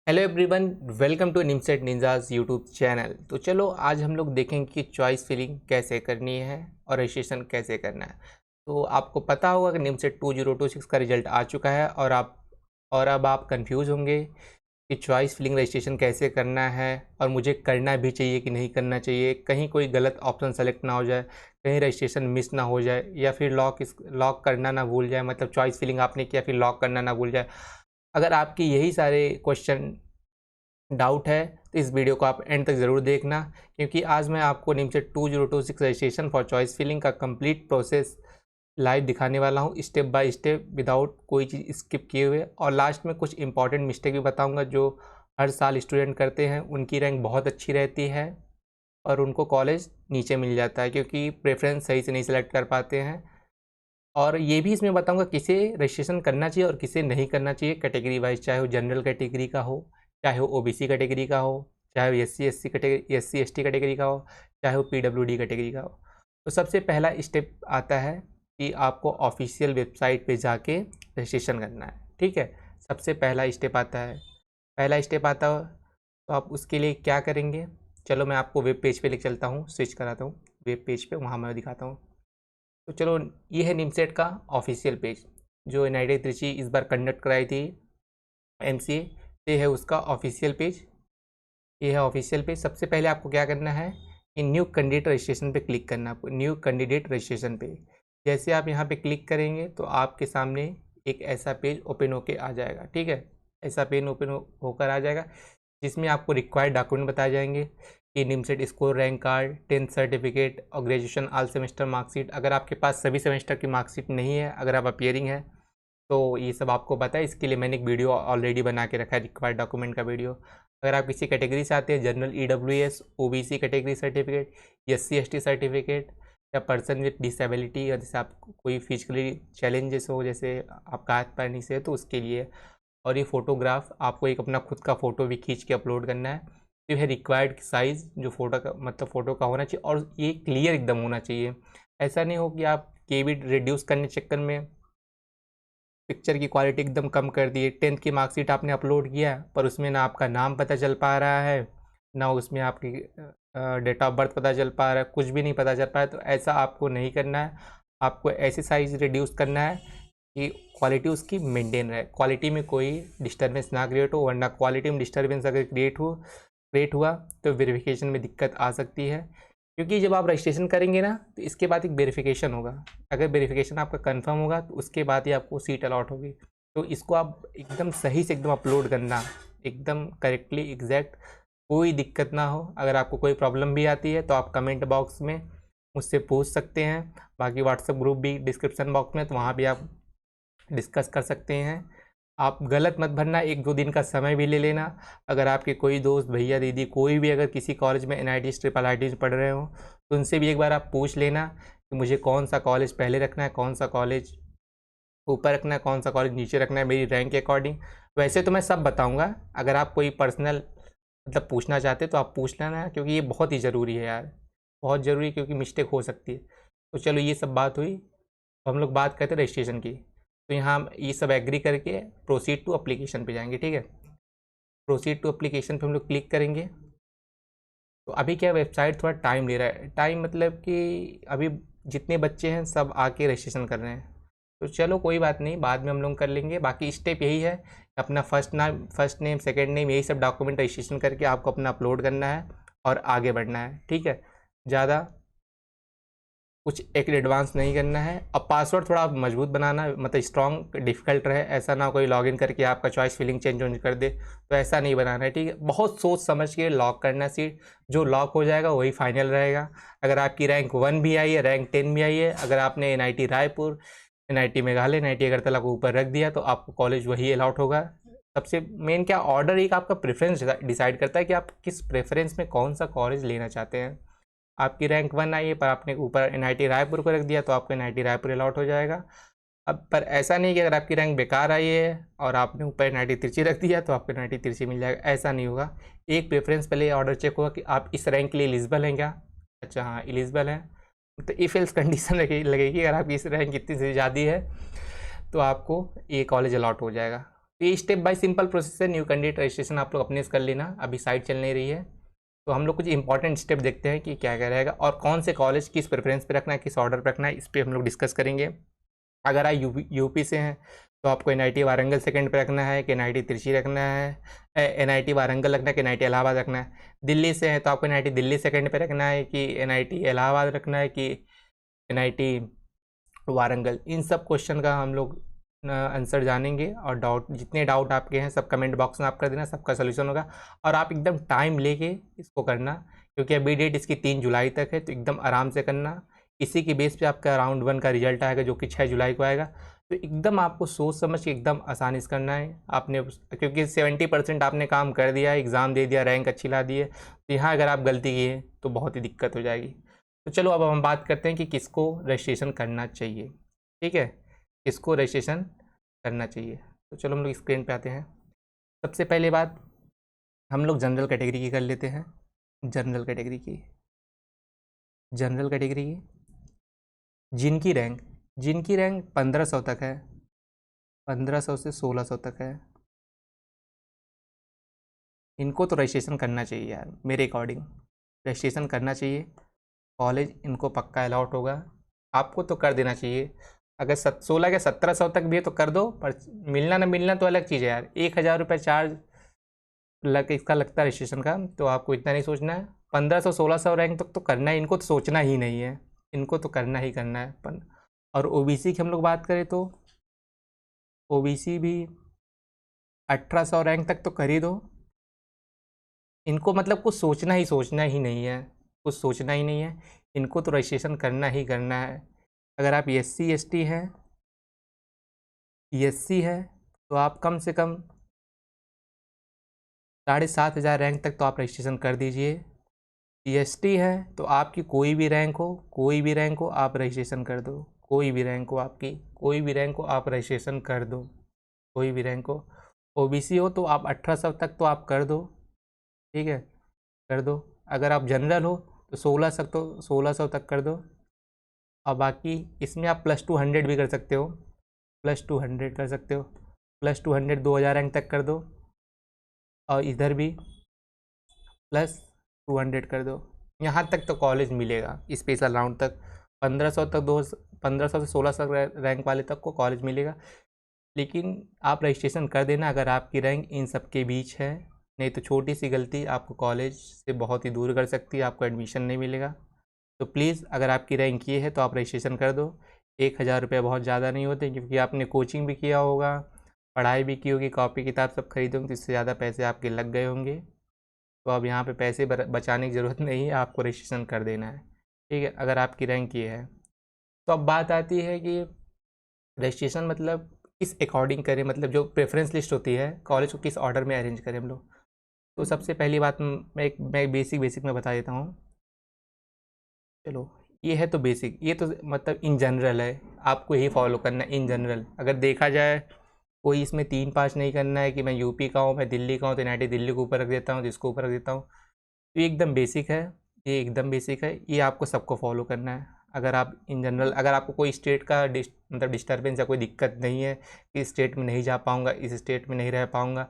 Hello everyone, welcome to NIMCET ninjas YouTube channel. तो चलो आज हम लोग देखेंगे कि चॉइस फिलिंग कैसे करनी है और रजिस्ट्रेशन कैसे करना है। तो आपको पता होगा कि निमसेट 2026 का रिजल्ट आ चुका है और अब आप कंफ्यूज होंगे कि चॉइस फिलिंग रजिस्ट्रेशन कैसे करना है और मुझे करना भी चाहिए कि नहीं करना चाहिए। कहीं कोई गलत ऑप्शन सेलेक्ट ना हो जाए, कहीं रजिस्ट्रेशन मिस ना हो जाए, या फिर लॉक करना ना भूल जाए, मतलब चॉइस फिलिंग आपने किया फिर लॉक करना ना भूल जाए। अगर आपकी यही सारे क्वेश्चन डाउट है तो इस वीडियो को आप एंड तक ज़रूर देखना, क्योंकि आज मैं आपको NIMCET 2026 registration for choice filling का कंप्लीट प्रोसेस लाइव दिखाने वाला हूँ, स्टेप बाय स्टेप, विदाउट कोई चीज़ स्किप किए हुए। और लास्ट में कुछ इंपॉर्टेंट मिस्टेक भी बताऊँगा जो हर साल स्टूडेंट करते हैं। उनकी रैंक बहुत अच्छी रहती है और उनको कॉलेज नीचे मिल जाता है क्योंकि प्रेफरेंस सही से नहीं सेलेक्ट कर पाते हैं। और ये भी इसमें बताऊंगा किसे रजिस्ट्रेशन करना चाहिए और किसे नहीं करना चाहिए, कैटेगरी वाइज, चाहे वो जनरल कैटेगरी का हो, चाहे वो ओबीसी कैटेगरी का हो, चाहे वो S C S T category का हो, चाहे वो पीडब्ल्यूडी कैटेगरी का हो। तो सबसे पहला स्टेप आता है कि आपको ऑफिशियल वेबसाइट पे जाके रजिस्ट्रेशन करना है। ठीक है, सबसे पहला स्टेप आता है। तो आप उसके लिए क्या करेंगे, चलो मैं आपको वेब पेज पे लेकर चलता हूँ, स्विच कराता हूँ वेब पेज पे, वहाँ मैं दिखाता हूँ। तो चलो, ये है निमसेट का ऑफिशियल पेज जो एनआईटी त्रिची इस बार कंडक्ट कराई थी एमसीए। ये है उसका ऑफिशियल पेज। ये है ऑफिशियल पेज। सबसे पहले आपको क्या करना है कि न्यू कैंडिडेट रजिस्ट्रेशन पे क्लिक करना है। आपको न्यू कैंडिडेट रजिस्ट्रेशन पे जैसे आप यहाँ पे क्लिक करेंगे तो आपके सामने एक ऐसा पेज ओपन होके आ जाएगा। ठीक है, ऐसा पेज होकर आ जाएगा जिसमें आपको रिक्वायर्ड डॉक्यूमेंट बताए जाएंगे कि NIMCET score, rank card, 10th certificate और ग्रेजुएशन ऑल सेमेस्टर मार्कशीट। अगर आपके पास सभी सेमेस्टर की मार्कशीट नहीं है, अगर आप अपियरिंग है, तो ये सब आपको पता है। इसके लिए मैंने एक वीडियो ऑलरेडी बना के रखा है, रिक्वायर्ड डॉक्यूमेंट का वीडियो। अगर आप किसी कैटेगरी से आते हैं, general, EWS, OBC category certificate, SC ST certificate, या पर्सन विद डिसेबिलिटी, या जैसे आप कोई फिजिकली चैलेंजेस हो, जैसे आपका हाथ पैर नहीं से है, तो उसके लिए। और ये फ़ोटोग्राफ आपको एक अपना खुद का फ़ोटो भी खींच के अपलोड करना है। तो यह रिक्वायर्ड साइज़ जो फ़ोटो का, मतलब फ़ोटो का होना चाहिए, और ये क्लियर एकदम होना चाहिए। ऐसा नहीं हो कि आप केबी रिड्यूस करने चक्कर में पिक्चर की क्वालिटी एकदम कम कर दिए। 10th की मार्कशीट आपने अपलोड किया पर उसमें ना आपका नाम पता चल पा रहा है, ना उसमें आपकी डेट ऑफ बर्थ पता चल पा रहा है, कुछ भी नहीं पता चल पा रहा है। तो ऐसा आपको नहीं करना है। आपको ऐसी साइज़ रिड्यूस करना है कि क्वालिटी उसकी मेंटेन रहे, क्वालिटी में कोई डिस्टर्बेंस ना क्रिएट हो, वरना क्वालिटी में डिस्टर्बेंस अगर क्रिएट हुआ तो वेरिफिकेशन में दिक्कत आ सकती है। क्योंकि जब आप रजिस्ट्रेशन करेंगे ना, तो इसके बाद एक वेरिफिकेशन होगा। अगर वेरिफिकेशन आपका कंफर्म होगा तो उसके बाद ही आपको सीट अलॉट होगी। तो इसको आप एकदम सही से एकदम अपलोड करना, एकदम करेक्टली एग्जैक्ट, कोई दिक्कत ना हो। अगर आपको कोई प्रॉब्लम भी आती है तो आप कमेंट बॉक्स में मुझसे पूछ सकते हैं। बाकी व्हाट्सएप ग्रुप भी डिस्क्रिप्शन बॉक्स में, तो वहाँ भी आप डिस्कस कर सकते हैं। आप गलत मत भरना, 1-2 दिन का समय भी ले लेना। अगर आपके कोई दोस्त, भैया, दीदी, कोई भी अगर किसी कॉलेज में एनआईटी, ट्रिपल आईटी में पढ़ रहे हो, तो उनसे भी एक बार आप पूछ लेना कि मुझे कौन सा कॉलेज पहले रखना है, कौन सा कॉलेज ऊपर रखना है, कौन सा कॉलेज नीचे रखना है, मेरी रैंक के अकॉर्डिंग। वैसे तो मैं सब बताऊँगा, अगर आप कोई पर्सनल मतलब पूछना चाहते तो आप पूछ लेना, क्योंकि ये बहुत ही ज़रूरी है यार, बहुत ज़रूरी है, क्योंकि मिस्टेक हो सकती है। तो चलो, ये सब बात हुई। तो हम लोग बात करते हैं रजिस्ट्रेशन की। तो यहाँ हम ये सब एग्री करके प्रोसीड टू एप्लीकेशन पे जाएंगे। ठीक है, प्रोसीड टू एप्लीकेशन पे हम लोग क्लिक करेंगे। तो अभी क्या, वेबसाइट थोड़ा टाइम ले रहा है। टाइम मतलब कि अभी जितने बच्चे हैं सब आके रजिस्ट्रेशन कर रहे हैं। तो चलो कोई बात नहीं, बाद में हम लोग कर लेंगे। बाकी स्टेप यही है, अपना फर्स्ट नेम, सेकेंड नेम, यही सब डॉक्यूमेंट रजिस्ट्रेशन करके आपको अपना अपलोड करना है और आगे बढ़ना है। ठीक है, ज़्यादा कुछ एक एडवांस नहीं करना है। अब पासवर्ड थोड़ा मजबूत बनाना, मतलब स्ट्रॉन्ग, डिफिकल्ट रहे। ऐसा ना कोई लॉगिन करके आपका चॉइस फिलिंग चेंज कर दे, तो ऐसा नहीं बनाना है। ठीक है, बहुत सोच समझ के लॉक करना सीट। जो लॉक हो जाएगा वही फाइनल रहेगा। अगर आपकी रैंक 1 भी आई है, रैंक 10 भी आई है, अगर आपने NIT Raipur, NIT Meghalaya, NIT Agartala को ऊपर रख दिया, तो आपको कॉलेज वही अलॉट होगा। सबसे मेन क्या, ऑर्डर एक आपका प्रेफरेंस डिसाइड करता है कि आप किस प्रेफरेंस में कौन सा कॉलेज लेना चाहते हैं। आपकी रैंक 1 आई है पर आपने ऊपर एनआईटी रायपुर को रख दिया, तो आपको एनआईटी रायपुर अलॉट हो जाएगा। अब पर ऐसा नहीं कि अगर आपकी रैंक बेकार आई है और आपने ऊपर एनआईटी तिरछी रख दिया तो आपको एनआईटी तिरछी मिल जाएगा, ऐसा नहीं होगा। एक प्रेफरेंस पहले ऑर्डर चेक होगा कि आप इस रैंक के लिए एलिजिबल हैं क्या। अच्छा, हाँ एलिजिबल हैं, तो इफ एल्स कंडीशन लगेगी। अगर आपकी इस रैंक इतनी से ज़्यादा है तो आपको ये कॉलेज अलॉट हो जाएगा। तो ये स्टेप बाय सिंपल प्रोसेस है। न्यू कैंडिडेट रजिस्ट्रेशन आप लोग अपने से कर लेना, अभी साइट चल नहीं रही है। तो हम लोग कुछ इंपॉर्टेंट स्टेप देखते हैं कि क्या क्या रहेगा और कौन से कॉलेज किस प्रेफरेंस पे रखना है, किस ऑर्डर पे रखना है, इस पर हम लोग डिस्कस करेंगे। अगर आप यूपी से हैं तो आपको एनआईटी वारंगल सेकंड पे रखना है कि एनआईटी त्रिची रखना है, एनआईटी वारंगल रखना है कि एनआईटी इलाहाबाद रखना है। दिल्ली से हैं तो आपको एनआईटी दिल्ली सेकंड पे रखना है कि एनआईटी इलाहाबाद रखना है कि एनआईटी वारंगल। इन सब क्वेश्चन का हम लोग आंसर जानेंगे और डाउट, जितने डाउट आपके हैं सब कमेंट बॉक्स में आप कर देना, सबका सोल्यूशन होगा। और आप एकदम टाइम लेके इसको करना, क्योंकि अभी डेट इसकी 3 जुलाई तक है, तो एकदम आराम से करना। इसी के बेस पे आपका राउंड 1 का रिजल्ट आएगा जो कि 6 जुलाई को आएगा। तो एकदम आपको सोच समझ के एकदम आसानी से करना है आपने, क्योंकि 70% आपने काम कर दिया है, एग्ज़ाम दे दिया, रैंक अच्छी ला दी है। तो यहाँ अगर आप गलती की है तो बहुत ही दिक्कत हो जाएगी। तो चलो अब हम बात करते हैं कि किसको रजिस्ट्रेशन करना चाहिए। ठीक है, किसको रजिस्ट्रेशन करना चाहिए। तो चलो हम लोग स्क्रीन पे आते हैं। सबसे पहले बात हम लोग जनरल कैटेगरी की कर लेते हैं। जनरल कैटेगरी की जिनकी रैंक 1500 तक है, 1500 से 1600 तक है, इनको तो रजिस्ट्रेशन करना चाहिए यार, मेरे अकॉर्डिंग रजिस्ट्रेशन करना चाहिए। कॉलेज इनको पक्का अलाउट होगा, आपको तो कर देना चाहिए। अगर 16 या 1700 तक भी है तो कर दो, पर मिलना ना मिलना तो अलग चीज़ है यार। 1000 रुपये चार्ज इसका लगता है रजिस्ट्रेशन का, तो आपको इतना नहीं सोचना है। 1500 1600 रैंक तक तो करना है, इनको तो सोचना ही नहीं है, इनको तो करना ही करना है। और ओबीसी की हम लोग बात करें तो ओबीसी भी 1800 रैंक तक तो कर ही दो। इनको मतलब कुछ सोचना ही नहीं है, कुछ सोचना ही नहीं है, इनको तो रजिस्ट्रेशन करना ही करना है। अगर आप एससी है तो आप कम से कम 7500 रैंक तक तो आप रजिस्ट्रेशन कर दीजिए। एसटी है तो आपकी कोई भी रैंक हो आप रजिस्ट्रेशन कर दो, कोई भी रैंक हो आपकी, कोई भी रैंक हो आप रजिस्ट्रेशन कर दो, कोई भी रैंक हो। ओबीसी हो तो आप 1800 तक तो आप कर दो, ठीक है, कर दो। अगर आप जनरल हो तो 1600 तक कर दो। और बाकी इसमें आप +200 भी कर सकते हो, +200 कर सकते हो, +200 2000 रैंक तक कर दो। और इधर भी +200 कर दो। यहाँ तक तो कॉलेज मिलेगा स्पेशल राउंड तक, 1500 तक 1500 से 1600 रैंक वाले तक को कॉलेज मिलेगा। लेकिन आप रजिस्ट्रेशन कर देना अगर आपकी रैंक इन सब के बीच है, नहीं तो छोटी सी गलती आपको कॉलेज से बहुत ही दूर कर सकती है, आपको एडमिशन नहीं मिलेगा। तो प्लीज़ अगर आपकी रैंक ये है तो आप रजिस्ट्रेशन कर दो। 1000 रुपये बहुत ज़्यादा नहीं होते, क्योंकि आपने कोचिंग भी किया होगा, पढ़ाई भी की होगी, कॉपी किताब सब खरीदे होंगे, तो इससे ज़्यादा पैसे आपके लग गए होंगे। तो अब यहाँ पे पैसे बचाने की ज़रूरत नहीं है, आपको रजिस्ट्रेशन कर देना है, ठीक है, अगर आपकी रैंक ये है। तो अब बात आती है कि रजिस्ट्रेशन मतलब किस अकॉर्डिंग करें, मतलब जो प्रेफरेंस लिस्ट होती है कॉलेज को किस ऑर्डर में अरेंज करें हम लोग। तो सबसे पहली बात मैं बेसिक में बता देता हूँ। चलो ये है तो बेसिक, ये तो मतलब इन जनरल है, आपको यही फॉलो करना है इन जनरल। अगर देखा जाए कोई इसमें 3-5 नहीं करना है कि मैं यूपी का हूँ, मैं दिल्ली का हूँ, तो एनआईटी दिल्ली को ऊपर रख देता हूँ, तो इसको ऊपर रख देता हूँ। तो ये एकदम बेसिक है, ये एकदम बेसिक है, ये आपको सबको फॉलो करना है। अगर आप इन जनरल, अगर आपको कोई स्टेट का मतलब डिस्टर्बेंस या कोई दिक्कत नहीं है कि इस स्टेट में नहीं जा पाऊँगा, इस स्टेट में नहीं रह पाऊँगा,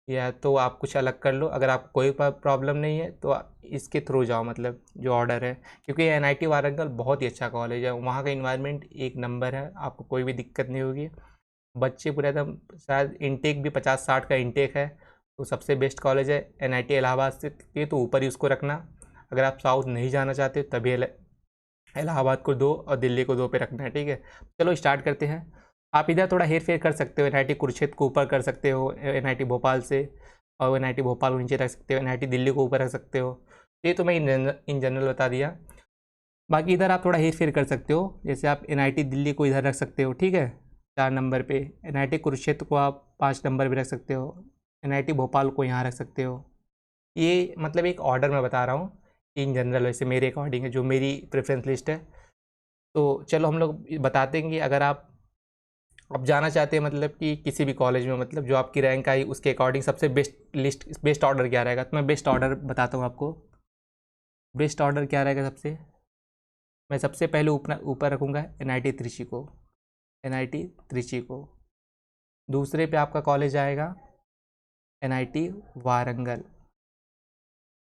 या तो आप कुछ अलग कर लो। अगर आपको कोई प्रॉब्लम नहीं है तो इसके थ्रू जाओ, मतलब जो ऑर्डर है, क्योंकि एनआईटी वारंगल बहुत ही अच्छा कॉलेज है, वहाँ का इन्वायरमेंट एक नंबर है, आपको कोई भी दिक्कत नहीं होगी। बच्चे पूरे एकदम, शायद इनटेक भी 50-60 का इनटेक है, तो सबसे बेस्ट कॉलेज है। एनआईटी इलाहाबाद से के तो ऊपर ही उसको रखना। अगर आप साउथ नहीं जाना चाहते तभी इलाहाबाद को 2 और दिल्ली को 2 पे रखना है, ठीक है। चलो स्टार्ट करते हैं। आप इधर थोड़ा हेर फेर कर सकते हो, एनआईटी कुरुक्षेत्र को ऊपर कर सकते हो एनआईटी भोपाल से, और एनआईटी भोपाल को नीचे रख सकते हो, एनआईटी दिल्ली को ऊपर रख सकते हो। ये तो मैं इन जनरल बता दिया। बाकी इधर आप थोड़ा हेर फेर कर सकते हो, जैसे आप एनआईटी दिल्ली को इधर रख सकते हो, ठीक है, 4 नंबर पे। एनआईटी कुरुक्षेत्र को आप 5 नंबर पे रख सकते हो, एनआईटी भोपाल को यहाँ रख सकते हो। ये मतलब एक ऑर्डर मैं बता रहा हूँ इन जनरल, वैसे मेरे अकॉर्डिंग है, जो मेरी प्रेफरेंस लिस्ट है। तो चलो हम लोग बताते हैं कि अगर आप जाना चाहते हैं मतलब कि किसी भी कॉलेज में, मतलब जो आपकी रैंक आई उसके अकॉर्डिंग सबसे बेस्ट ऑर्डर क्या रहेगा, तो मैं बेस्ट ऑर्डर बताता हूँ आपको। बेस्ट ऑर्डर क्या रहेगा मैं सबसे पहले ऊपर रखूँगा एनआईटी त्रिची को, एनआईटी त्रिची को। दूसरे पे आपका कॉलेज आएगा NIT वारंगल।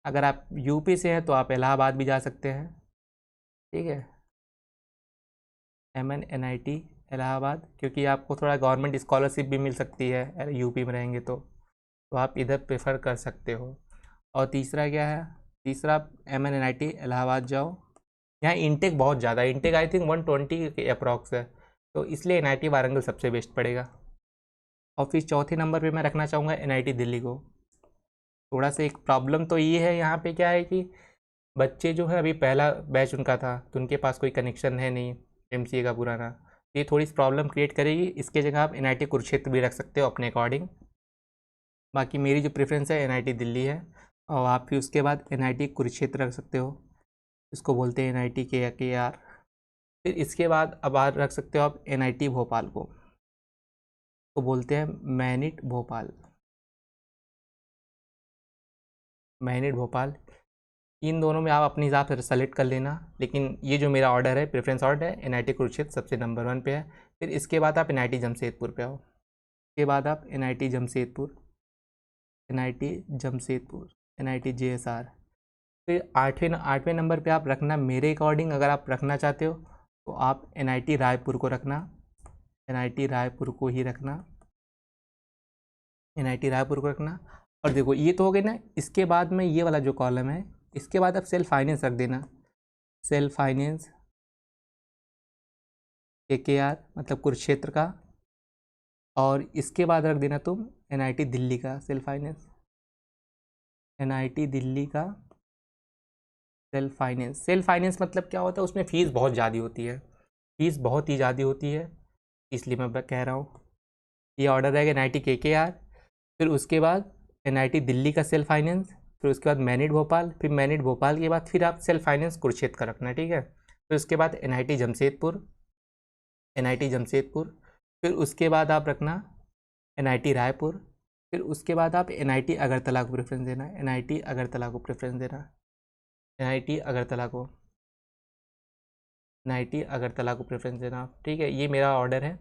अगर आप यूपी से हैं तो आप इलाहाबाद भी जा सकते हैं, ठीक है, MNNIT इलाहाबाद, क्योंकि आपको थोड़ा गवर्नमेंट स्कॉलरशिप भी मिल सकती है अगर यूपी में रहेंगे तो आप इधर प्रेफर कर सकते हो। और तीसरा क्या है, तीसरा MNNIT इलाहाबाद जाओ। यहाँ इंटेक बहुत ज़्यादा है, इंटेक आई थिंक 120 के अप्रॉक्स है, तो इसलिए NIT वारंगल सबसे बेस्ट पड़ेगा। और फिर चौथे नंबर पे मैं रखना चाहूँगा NIT दिल्ली को। थोड़ा सा एक प्रॉब्लम तो ये है यहाँ पे, क्या है कि बच्चे जो है अभी पहला बैच उनका था, तो उनके पास कोई कनेक्शन है नहीं MCA का पुराना, ये थोड़ी सी प्रॉब्लम क्रिएट करेगी। इसके जगह आप NIT कुरुक्षेत्र भी रख सकते हो अपने अकॉर्डिंग। बाकी मेरी जो प्रेफरेंस है NIT दिल्ली है, और आप फिर उसके बाद NIT कुरुक्षेत्र रख सकते हो, इसको बोलते हैं NIT KR। फिर इसके बाद अब आप रख सकते हो आप NIT भोपाल को बोलते हैं मैनिट भोपाल। मैनिट भोपाल, इन दोनों में आप अपने हिसाब से सेलेक्ट कर लेना, लेकिन ये जो मेरा ऑर्डर है, प्रेफरेंस ऑर्डर है, NIT कुरुक्षेत्र सबसे नंबर 1 पे है। फिर इसके बाद आप NIT जमशेदपुर पे आओ, इसके बाद आप NIT Jamshedpur, NIT Jamshedpur, NIT JSR। फिर आठवें नंबर पे आप रखना मेरे अकॉर्डिंग, अगर आप रखना चाहते हो तो आप NIT रायपुर को रखना, NIT रायपुर को ही रखना, NIT रायपुर को रखना। और देखो ये तो हो गई ना, इसके बाद में ये वाला जो कॉलम है, इसके बाद आप सेल्फ फाइनेंस रख देना, सेल्फ फाइनेंस KKR मतलब कुरुक्षेत्र का। और इसके बाद रख देना तुम NIT दिल्ली का सेल्फ फाइनेंस, NIT दिल्ली का सेल्फ फाइनेंस। सेल्फ फाइनेंस मतलब क्या होता है, उसमें फ़ीस बहुत ज़्यादा होती है, फ़ीस बहुत ही ज़्यादा होती है, इसलिए मैं कह रहा हूँ। ये ऑर्डर रहेगा NIT KKR, फिर उसके बाद NIT दिल्ली का सेल्फ फाइनेंस, फिर उसके बाद मैनिट भोपाल, फिर मैनिट भोपाल के बाद फिर आप सेल्फ फाइनेंस कुरुक्षेत्र का रखना, ठीक है। फिर उसके बाद NIT जमशेदपुर, NIT जमशेदपुर, फिर उसके बाद आप रखना NIT रायपुर, फिर उसके बाद आप NIT अगरतला को प्रेफरेंस देना, NIT अगरतला को प्रेफरेंस देना, NIT अगरतला को, NIT अगरतला को प्रेफरेंस देना, ठीक है। ये मेरा ऑर्डर है।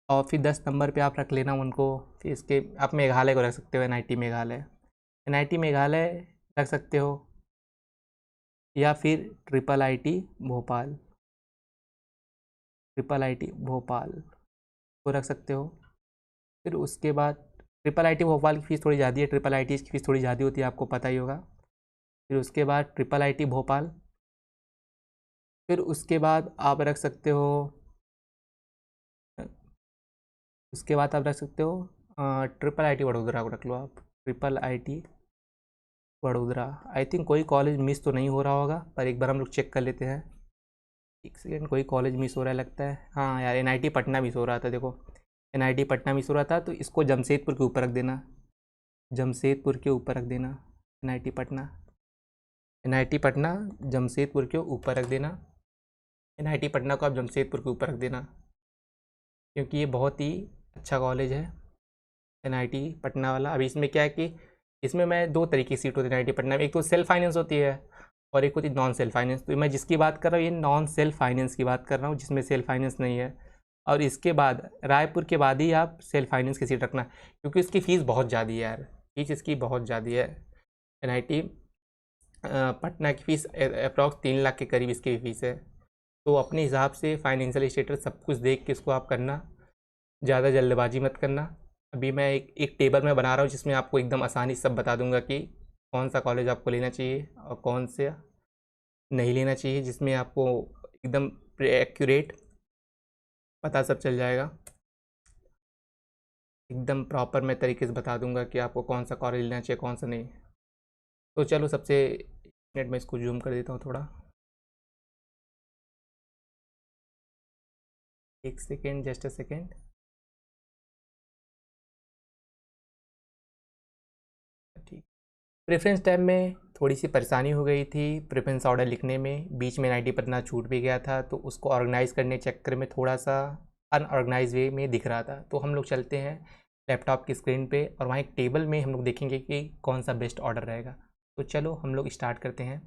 और फिर 10 नंबर पे आप रख लेना उनको, फिर इसके आप मेघालय को रख सकते हो, NIT मेघालय, NIT मेघालय रख सकते हो, या फिर IIIT भोपाल, IIIT भोपाल को रख सकते हो। फिर उसके बाद IIIT भोपाल की फ़ीस थोड़ी ज़्यादा है, IIIT की फ़ीस थोड़ी ज़्यादा होती है, आपको पता ही होगा। फिर उसके बाद IIIT भोपाल, फिर उसके बाद आप रख सकते हो, उसके बाद आप रख सकते हो IIIT वडोदरा को रख लो आप, IIIT वडोदरा। आई थिंक कोई कॉलेज मिस तो नहीं हो रहा होगा, पर एक बार हम लोग चेक कर लेते हैं। एक सेकेंड, कोई कॉलेज मिस हो रहा है लगता है, हाँ यार NIT पटना मिस हो रहा था, देखो NIT पटना मिस हो रहा था, तो इसको जमशेदपुर के ऊपर रख देना, जमशेदपुर के ऊपर रख देना, NIT पटना, NIT पटना जमशेदपुर के ऊपर रख देना, NIT पटना को आप जमशेदपुर के ऊपर रख देना, क्योंकि ये बहुत ही अच्छा कॉलेज है NIT पटना वाला। अभी इसमें क्या है कि इसमें मैं 2 तरीके की सीट होती है NIT पटना में, एक तो सेल्फ फाइनेंस होती है और एक होती है नॉन सेल्फ फाइनेंस। तो मैं जिसकी बात कर रहा हूँ ये नॉन सेल्फ फाइनेंस की बात कर रहा हूँ, जिसमें सेल्फ फाइनेंस नहीं है। और इसके बाद रायपुर के बाद ही आप सेल्फ फाइनेंस की सीट रखना, क्योंकि इसकी फ़ीस बहुत ज़्यादा है यार, फीस इसकी बहुत ज़्यादा है। NIT पटना की फ़ीस अप्रॉक्स 3 लाख के करीब इसकी फ़ीस है। तो अपने हिसाब से फाइनेंशियल स्टेटस सब कुछ देख के इसको आप करना, ज़्यादा जल्दबाजी मत करना। अभी मैं एक टेबल में बना रहा हूँ जिसमें आपको एकदम आसानी से सब बता दूंगा कि कौन सा कॉलेज आपको लेना चाहिए और कौन से नहीं लेना चाहिए, जिसमें आपको एकदम एक्यूरेट पता सब चल जाएगा। एकदम प्रॉपर मैं तरीके से बता दूंगा कि आपको कौन सा कॉलेज लेना चाहिए कौन सा नहीं। तो चलो सबसे मिनट में इसको जूम कर देता हूँ थोड़ा, एक सेकेंड, जस्ट अ सेकेंड। ठीक, प्रेफरेंस टैब में थोड़ी सी परेशानी हो गई थी प्रेफरेंस ऑर्डर लिखने में, बीच में NIT पटना छूट भी गया था, तो उसको ऑर्गेनाइज़ करने चक्कर में थोड़ा सा अनऑर्गेनाइज वे में दिख रहा था। तो हम लोग चलते हैं लैपटॉप की स्क्रीन पे और वहाँ एक टेबल में हम लोग देखेंगे कि कौन सा बेस्ट ऑर्डर रहेगा। तो चलो हम लोग स्टार्ट करते हैं।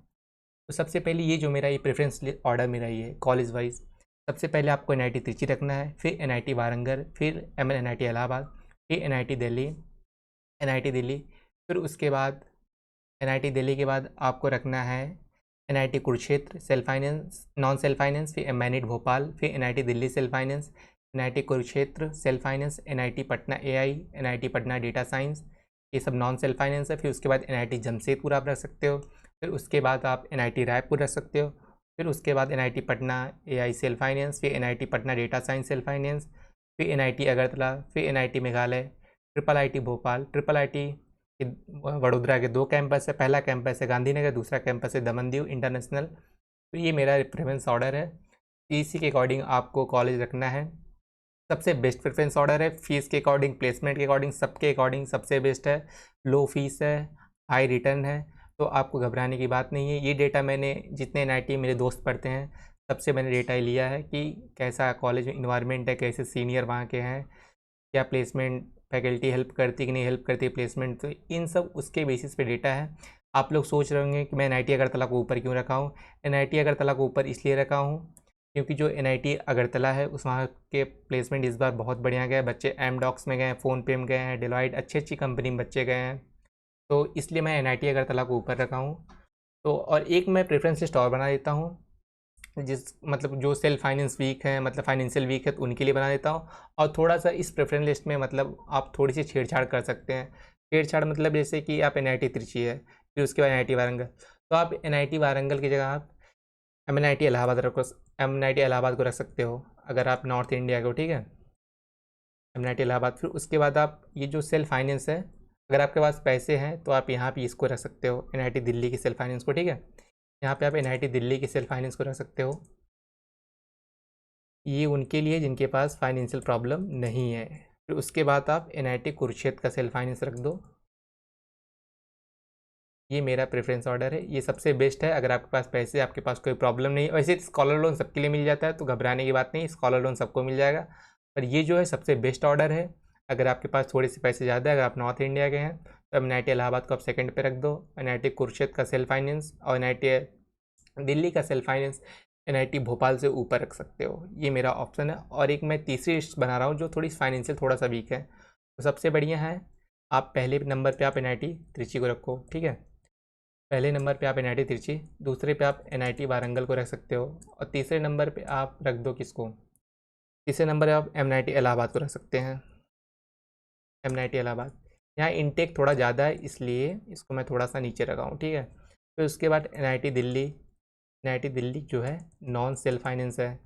तो सबसे पहले ये जो मेरा ये प्रेफरेंस ऑर्डर मेरा ये है कॉलेज वाइज, सबसे पहले आपको NIT त्रिची रखना है, फिर NIT वारंगल, फिर NIT इलाहाबाद, फिर NIT दिल्ली, NIT दिल्ली, फिर उसके बाद NIT दिल्ली के बाद आपको रखना है NIT Kurukshetra self finance non self finance, फिर मैनिट भोपाल, फिर NIT Delhi self finance, NIT Kurukshetra self finance, NIT Patna AI, NIT Patna data science, ये सब नॉन सेल्फ फाइनेंस है। फिर उसके बाद NIT जमशेदपुर आप रख सकते हो, फिर उसके बाद आप NIT रायपुर रख सकते हो, फिर उसके बाद NIT Patna AI self finance, फिर NIT Patna data science self finance, फिर NIT अगरतला, फिर NIT Meghalaya, IIIT Bhopal, IIIT Vadodara के 2 कैंपस है, पहला कैंपस है गांधीनगर, दूसरा कैंपस है दमनदीव इंटरनेशनल। तो ये मेरा प्रेफरेंस ऑर्डर है, इसी के अकॉर्डिंग आपको कॉलेज रखना है। सबसे बेस्ट प्रेफरेंस ऑर्डर है, फीस के अकॉर्डिंग, प्लेसमेंट के अकॉर्डिंग, सबके अकॉर्डिंग सबसे बेस्ट है। लो फीस है, हाई रिटर्न है, तो आपको घबराने की बात नहीं है। ये डेटा मैंने जितने NIT मेरे दोस्त पढ़ते हैं सबसे मैंने डेटा लिया है कि कैसा कॉलेज इन्वायरमेंट है, कैसे सीनियर वहाँ के हैं, क्या प्लेसमेंट फैकल्टी हेल्प करती कि नहीं हेल्प करती है प्लेसमेंट, तो इन सब उसके बेसिस पे डेटा है। आप लोग सोच रहे होंगे कि मैं NIT अगरतला को ऊपर क्यों रखा हूँ। NIT अगरतला को ऊपर इसलिए रखा हूँ क्योंकि जो NIT अगरतला है उस वहाँ के प्लेसमेंट इस बार बहुत बढ़िया गए, बच्चे एमडॉक्स में गए हैं, फ़ोनपे में गए हैं, डेलॉयट अच्छी अच्छी कंपनी में बच्चे गए हैं, तो इसलिए मैं NIT अगरतला को ऊपर रखा हूँ। तो और एक मैं प्रेफरेंस लिस्ट और बना देता हूँ, जिस मतलब जो सेल्फ फाइनेंस वीक है, मतलब फाइनेंशियल वीक है, तो उनके लिए बना देता हूँ। और थोड़ा सा इस प्रेफरेंस लिस्ट में मतलब आप थोड़ी सी छेड़छाड़ कर सकते हैं। छेड़छाड़ मतलब जैसे कि आप NIT त्रिची है, फिर उसके बाद NIT वारंगल, तो आप NIT वारंगल की जगह आप NIT इलाहाबाद रखो, NIT इलाहाबाद को रख सकते हो अगर आप नॉर्थ इंडिया को, ठीक है, NIT इलाहाबाद। फिर उसके बाद आप ये जो सेल्फ फाइनेंस है, अगर आपके पास पैसे हैं तो आप यहाँ पे इसको रख सकते हो, NIT दिल्ली की सेल्फ फाइनेंस को, ठीक है, यहाँ पे आप NIT दिल्ली की सेल्फ फाइनेंस को रख सकते हो। ये उनके लिए जिनके पास फाइनेंशियल प्रॉब्लम नहीं है। फिर उसके बाद आप NIT कुरुक्षेत्र का सेल्फ फाइनेंस रख दो। ये मेरा प्रेफरेंस ऑर्डर है, ये सबसे बेस्ट है अगर आपके पास पैसे, आपके पास कोई प्रॉब्लम नहीं है। वैसे स्कॉलर लोन सबके लिए मिल जाता है, तो घबराने की बात नहीं, स्कॉलर लोन सबको मिल जाएगा, पर ये जो है सबसे बेस्ट ऑर्डर है। अगर आपके पास थोड़े से पैसे ज़्यादा है, अगर आप नॉर्थ इंडिया के हैं, तो NIT इलाहाबाद को आप सेकंड पे रख दो, NIT कुरुक्षेत्र का सेल्फ फाइनेंस और NIT दिल्ली का सेल्फ फाइनेंस NIT भोपाल से ऊपर रख सकते हो। ये मेरा ऑप्शन है। और एक मैं तीसरी लिस्ट बना रहा हूँ जो थोड़ी फाइनेंशियल थोड़ा सा वीक है, तो सबसे बढ़िया है आप पहले नंबर पे आप NIT त्रिची को रखो, ठीक है, पहले नंबर पे आप NIT त्रिची, दूसरे पे आप NIT वारंगल को रख सकते हो, और तीसरे नंबर पे आप रख दो किसको, तीसरे नंबर पे आप NIT इलाहाबाद को रख सकते हैं, NIT इलाहाबाद। यहाँ इनटेक थोड़ा ज़्यादा है इसलिए इसको मैं थोड़ा सा नीचे रखा हूँ, ठीक है। फिर उसके बाद NIT दिल्ली, NIT दिल्ली जो है नॉन सेल्फ फाइनेंस है,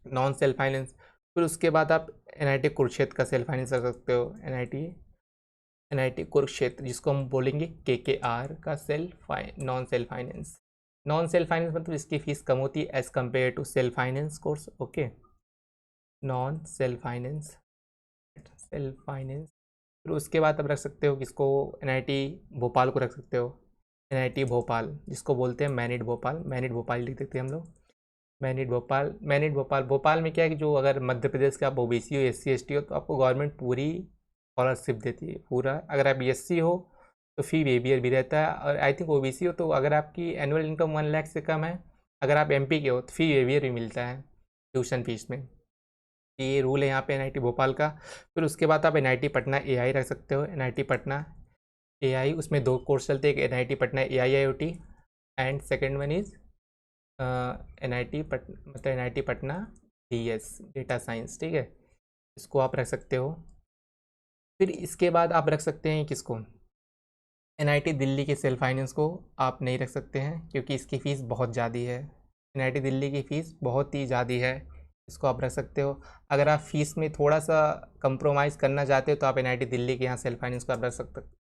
नॉन सेल्फ फाइनेंस। फिर उसके बाद आप NIT कुरुक्षेत्र का सेल्फ फाइनेंस रख सकते हो, NIT कुरुक्षेत्र जिसको हम बोलेंगे KKR का non self finance. Non self finance मतलब इसकी फीस कम होती है as compare to self finance course, okay, non self finance, self finance. फिर उसके बाद आप रख सकते हो किसको, NIT भोपाल को रख सकते हो, NIT भोपाल जिसको बोलते हैं मैनिट भोपाल, मैनिट भोपाल लिख देते हैं हम लोग, मैनिट भोपाल। मैनिट भोपाल, भोपाल में क्या है कि जो अगर मध्य प्रदेश का आप OBC हो, SC ST हो, तो आपको गवर्नमेंट पूरी स्कॉलरशिप देती है पूरा। अगर आप SC हो तो फी वेवियर भी रहता है, और आई थिंक OBC हो तो अगर आपकी एनुअल इनकम 1 लाख से कम है, अगर आप MP के हो तो फी वेवियर भी मिलता है ट्यूशन फीस में। ये रूल है यहाँ पे NIT भोपाल का। फिर उसके बाद आप NIT पटना AI रख सकते हो, NIT पटना AI, उसमें 2 कोर्स चलते हैं, एक NIT Patna AI IoT and second one is NIT Patna DS data science, ठीक है, इसको आप रख सकते हो। फिर इसके बाद आप रख सकते हैं किसको, NIT दिल्ली के सेल्फ फाइनेंस को आप नहीं रख सकते हैं क्योंकि इसकी फ़ीस बहुत ज़्यादा है, NIT दिल्ली की फ़ीस बहुत ही ज़्यादा है, इसको आप रख सकते हो। अगर आप फ़ीस में थोड़ा सा कंप्रोमाइज़ करना चाहते हो तो आप NIT दिल्ली के यहाँ सेल्फ फाइनेंस को आप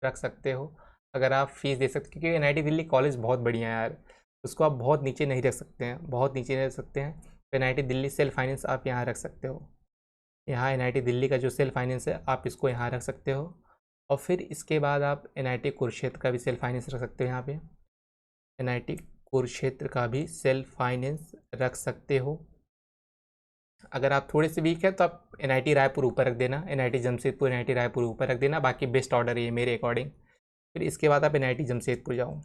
रख सकते हो, अगर आप फ़ीस दे सकते, क्योंकि NIT दिल्ली कॉलेज बहुत बढ़िया है यार, उसको आप बहुत नीचे नहीं रख सकते हैं, बहुत नीचे नहीं रख सकते हैं, तो NIT दिल्ली सेल्फ फाइनेंस आप यहाँ रख सकते हो। यहाँ NIT दिल्ली का जो सेल्फ फाइनेंस है आप इसको यहाँ रख सकते हो। और फिर इसके बाद आप NIT कुरुक्षेत्र का भी सेल्फ फाइनेंस रख सकते हो, यहाँ पे NIT कुरुक्षेत्र का भी सेल्फ फाइनेंस रख सकते हो। अगर आप थोड़े से वीक है तो आप NIT रायपुर ऊपर रख देना, NIT जमशेदपुर NIT रायपुर ऊपर रख देना, बाकी बेस्ट ऑर्डर है ये मेरे अकॉर्डिंग। फिर इसके बाद आप NIT जमशेदपुर जाओ,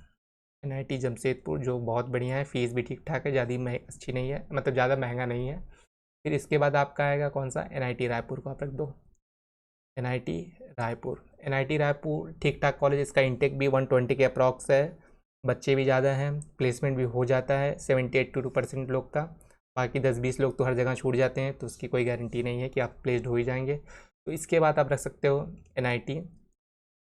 NIT जमशेदपुर जो बहुत बढ़िया है, फ़ीस भी ठीक ठाक है, ज़्यादा अच्छी नहीं है, मतलब ज़्यादा महंगा नहीं है। फिर इसके बाद आपका आएगा कौन सा, NIT रायपुर को आप रख दो। NIT रायपुर, NIT रायपुर ठीक ठाक कॉलेज, इसका इंटेक भी 120 के अप्रॉक्स है, बच्चे भी ज़्यादा हैं, प्लेसमेंट भी हो जाता है 70-82% लोग का। बाकी 10-20 लोग तो हर जगह छूट जाते हैं, तो उसकी कोई गारंटी नहीं है कि आप प्लेस्ड हो ही जाएंगे। तो इसके बाद आप रख सकते हो NIT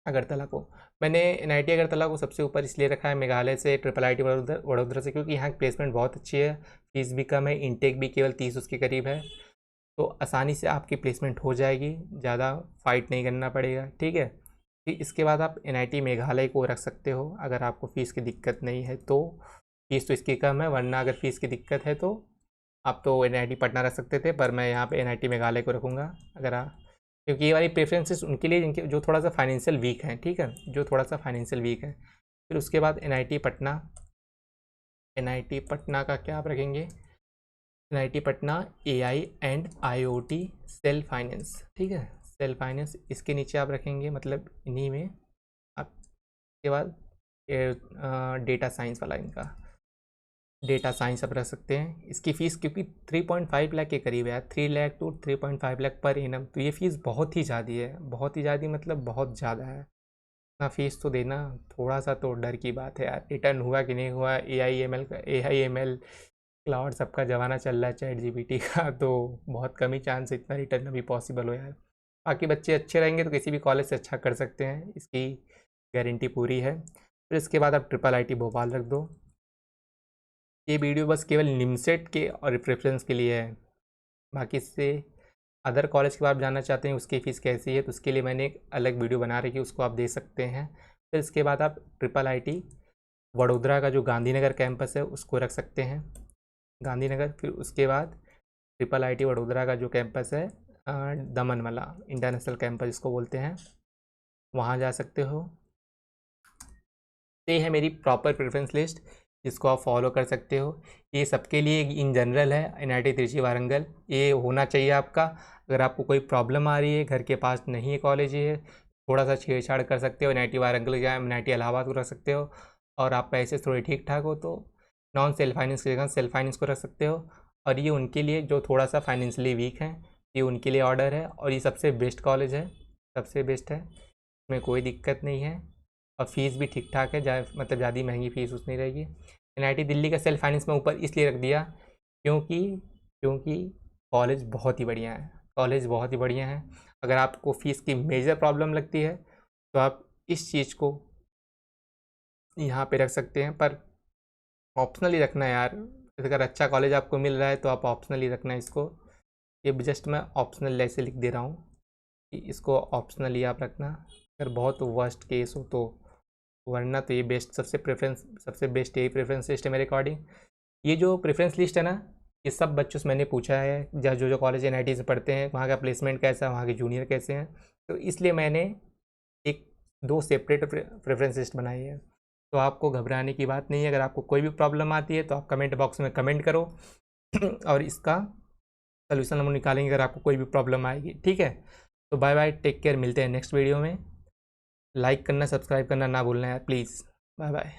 अगरतला को। मैंने NIT अगरतला को सबसे ऊपर इसलिए रखा है मेघालय से, IIT वडोदरा से, क्योंकि यहाँ की प्लेसमेंट बहुत अच्छी है, फीस भी कम है, इंटेक भी केवल 30 उसके करीब है, तो आसानी से आपकी प्लेसमेंट हो जाएगी, ज़्यादा फाइट नहीं करना पड़ेगा, ठीक है। फिर इसके बाद आप NIT मेघालय को रख सकते हो, अगर आपको फ़ीस की दिक्कत नहीं है तो। फ़ीस तो इसकी कम है, वरना अगर फ़ीस की दिक्कत है तो आप तो NIT पटना रख सकते थे, पर मैं यहाँ पे NIT मेघालय को रखूँगा। अगर आप, क्योंकि ये वाली प्रेफरेंसेस उनके लिए जिनके जो थोड़ा सा फाइनेंशियल वीक हैं, ठीक है, जो थोड़ा सा फाइनेंशियल वीक है। फिर उसके बाद NIT पटना, NIT पटना का क्या आप रखेंगे, NIT Patna AI and IoT self finance, ठीक है, सेल्फ फाइनेंस इसके नीचे आप रखेंगे, मतलब इन्हीं में आप। इसके बाद डेटा साइंस वाला, इनका डेटा साइंस आप रख सकते हैं। इसकी फ़ीस क्योंकि 3.5 लाख के करीब है, 3 lakh to 3.5 lakh per annum, तो ये फ़ीस बहुत ही ज़्यादा है, बहुत ही ज़्यादा, मतलब बहुत ज़्यादा है। इतना फ़ीस तो देना थोड़ा सा तो डर की बात है यार। रिटर्न हुआ कि नहीं हुआ, AI ML क्लाउड सबका ज़माना चल रहा है, ChatGPT का, तो बहुत कम ही चांस है इतना रिटर्न अभी पॉसिबल हो यार। बाकी बच्चे अच्छे रहेंगे तो किसी भी कॉलेज से अच्छा कर सकते हैं, इसकी गारंटी पूरी है। फिर इसके बाद आप IIT भोपाल रख दो। ये वीडियो बस केवल निमसेट के और प्रेफरेंस के लिए है, बाकी से अदर कॉलेज के बाद आप जानना चाहते हैं उसकी फ़ीस कैसी है, तो उसके लिए मैंने एक अलग वीडियो बना रखी है, उसको आप देख सकते हैं। फिर इसके बाद आप IIT वडोदरा का जो गांधीनगर कैंपस है उसको रख सकते हैं, गांधीनगर। फिर उसके बाद IIT वडोदरा का जो कैंपस है दमन वाला इंटरनेशनल कैंपस जिसको बोलते हैं, वहाँ जा सकते हो। ये है मेरी प्रॉपर प्रेफरेंस लिस्ट, जिसको आप फॉलो कर सकते हो। ये सबके लिए इन जनरल है, NIT त्रिची वारंगल ये होना चाहिए आपका। अगर आपको कोई प्रॉब्लम आ रही है, घर के पास नहीं है कॉलेज, ये थोड़ा सा छेड़छाड़ कर सकते हो, NIT वारंगल या NIT इलाहाबाद को रख सकते हो। और आप पैसे थोड़े ठीक ठाक हो तो नॉन सेल्फ फाइनेंस की जगह सेल्फ फाइनेंस को रख सकते हो। और ये उनके लिए जो थोड़ा सा फाइनेंशियली वीक हैं, ये उनके लिए ऑर्डर है। और ये सबसे बेस्ट कॉलेज है, सबसे बेस्ट है, इसमें कोई दिक्कत नहीं है। और फ़ीस भी ठीक ठाक है, मतलब ज़्यादा महंगी फ़ीस उसमें रहेगी। NIT दिल्ली का सेल्फ फाइनेंस में ऊपर इसलिए रख दिया क्योंकि क्योंकि कॉलेज बहुत ही बढ़िया है, कॉलेज बहुत ही बढ़िया है। अगर आपको फ़ीस की मेजर प्रॉब्लम लगती है तो आप इस चीज़ को यहाँ पे रख सकते हैं, पर ऑप्शनली रखना है यार। अगर अच्छा कॉलेज आपको मिल रहा है तो आप ऑप्शनली रखना है इसको। ये जस्ट मैं ऑप्शनल ऐसे लिख दे रहा हूँ कि इसको ऑप्शनली आप रखना, अगर बहुत वर्स्ट केस हो तो, वरना तो ये बेस्ट, सबसे बेस्ट यही प्रेफरेंस लिस्ट है मेरे अकॉर्डिंग। ये जो प्रेफरेंस लिस्ट है ना, ये सब बच्चों से मैंने पूछा है, जो जो कॉलेज NIT से पढ़ते हैं, वहाँ का प्लेसमेंट कैसा है, वहाँ के जूनियर कैसे हैं, तो इसलिए मैंने एक 2 सेपरेट प्रेफरेंस लिस्ट बनाई है। तो आपको घबराने की बात नहीं है। अगर आपको कोई भी प्रॉब्लम आती है तो आप कमेंट बॉक्स में कमेंट करो और इसका सोल्यूशन हम निकालेंगे अगर आपको कोई भी प्रॉब्लम आएगी, ठीक है। तो बाय बाय, टेक केयर, मिलते हैं नेक्स्ट वीडियो में। लाइक करना, सब्सक्राइब करना ना भूलना है प्लीज़। Bye bye.